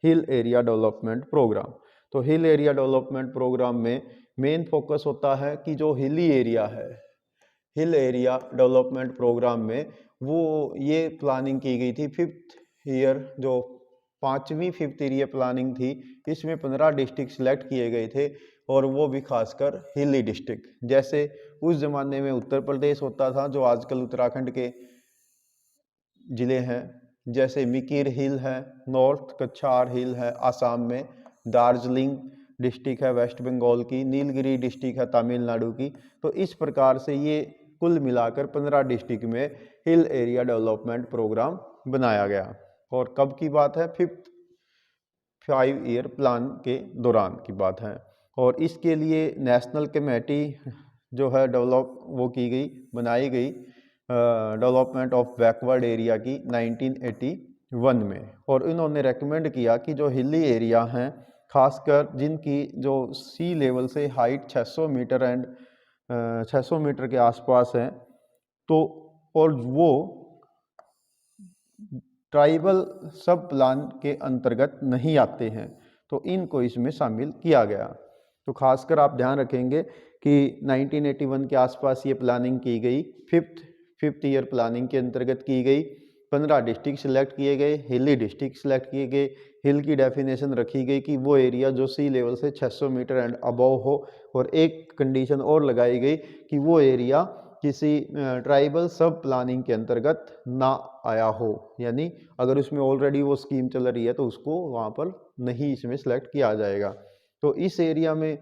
हिल area development programme. तो hill area development programme में main focus होता है कि जो हिली एरिया है, हिल एरिया डेवलपमेंट प्रोग्राम में वो ये प्लानिंग की गई थी 5th ईयर, जो 5वीं 5th ईयर प्लानिंग थी, इसमें 15 डिस्ट्रिक्ट सिलेक्ट किए गए थे और वो भी खासकर हिली डिस्ट्रिक्ट। जैसे उस ज़माने में उत्तर प्रदेश होता था, जो आजकल उत्तराखंड के ज़िले हैं, जैसे मिकिर हिल है, नॉर्थ कछार हिल है आसाम में, दार्जिलिंग डिस्ट्रिक्ट है वेस्ट बंगाल की, नीलगिरी डिस्ट्रिक्ट है तमिलनाडु की। तो इस प्रकार से ये कुल मिलाकर 15 डिस्ट्रिक्ट में हिल एरिया डेवलपमेंट प्रोग्राम बनाया गया। और कब की बात है? 5 ईयर प्लान के दौरान की बात है। और इसके लिए नेशनल कमेटी जो है डेवलप वो की गई, बनाई गई डेवलपमेंट ऑफ बैकवर्ड एरिया की 1981 में। और इन्होंने रेकमेंड किया कि जो हिली एरिया हैं, खासकर जिनकी जो सी लेवल से हाइट 600 मीटर एंड 600 मीटर के आसपास है, तो और वो ट्राइबल सब प्लान के अंतर्गत नहीं आते हैं, तो इनको इसमें शामिल किया गया। तो खासकर आप ध्यान रखेंगे कि 1981 के आसपास ये प्लानिंग की गई, 5th ईयर प्लानिंग के अंतर्गत की गई। 15 डिस्ट्रिक्ट सिलेक्ट किए गए, हिली डिस्ट्रिक्ट सिलेक्ट किए गए। हिल की डेफिनेशन रखी गई कि वो एरिया जो सी लेवल से 600 मीटर एंड अबव हो, और एक कंडीशन और लगाई गई कि वो एरिया किसी ट्राइबल सब प्लानिंग के अंतर्गत ना आया हो, यानी अगर उसमें ऑलरेडी वो स्कीम चल रही है तो उसको वहाँ पर नहीं इसमें सेलेक्ट किया जाएगा। तो इस एरिया में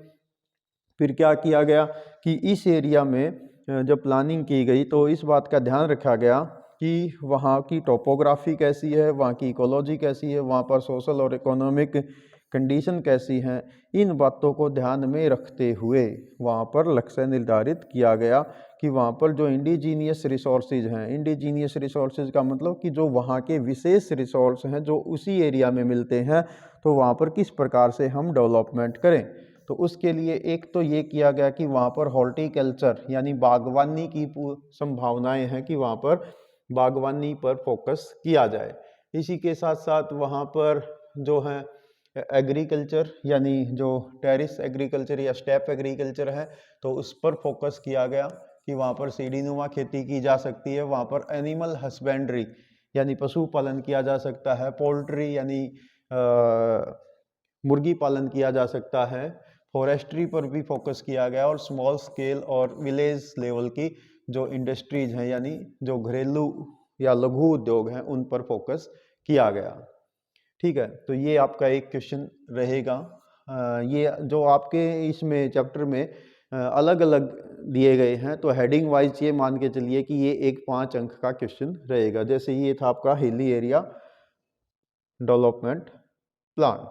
फिर क्या किया गया कि इस एरिया में जब प्लानिंग की गई तो इस बात का ध्यान रखा गया कि वहाँ की टोपोग्राफी कैसी है, वहाँ की इकोलॉजी कैसी है, वहाँ पर सोशल और इकोनॉमिक कंडीशन कैसी हैं। इन बातों को ध्यान में रखते हुए वहाँ पर लक्ष्य निर्धारित किया गया कि वहाँ पर जो इंडिजीनियस रिसोर्सेज हैं, इंडिजीनियस रिसोर्सेज का मतलब कि जो वहाँ के विशेष रिसोर्स हैं जो उसी एरिया में मिलते हैं, तो वहाँ पर किस प्रकार से हम डेवलपमेंट करें। तो उसके लिए एक तो ये किया गया कि वहाँ पर हॉर्टिकल्चर यानी बागवानी की संभावनाएं हैं कि वहाँ पर बागवानी पर फोकस किया जाए। इसी के साथ साथ वहाँ पर जो है एग्रीकल्चर यानी जो टेरिस एग्रीकल्चर या स्टेप एग्रीकल्चर है, तो उस पर फोकस किया गया कि वहाँ पर सीढ़ीनुमा खेती की जा सकती है। वहाँ पर एनिमल हस्बेंड्री यानी पशुपालन किया जा सकता है, पोल्ट्री यानी मुर्गी पालन किया जा सकता है, फॉरेस्ट्री पर भी फोकस किया गया, और स्मॉल स्केल और विलेज लेवल की जो इंडस्ट्रीज हैं यानी जो घरेलू या लघु उद्योग हैं उन पर फोकस किया गया। ठीक है, तो ये आपका एक क्वेश्चन रहेगा। ये जो आपके इसमें चैप्टर में अलग अलग दिए गए हैं, तो हेडिंग वाइज ये मान के चलिए कि ये एक 5 अंक का क्वेश्चन रहेगा। जैसे ये था आपका हिली एरिया डेवलपमेंट प्लान।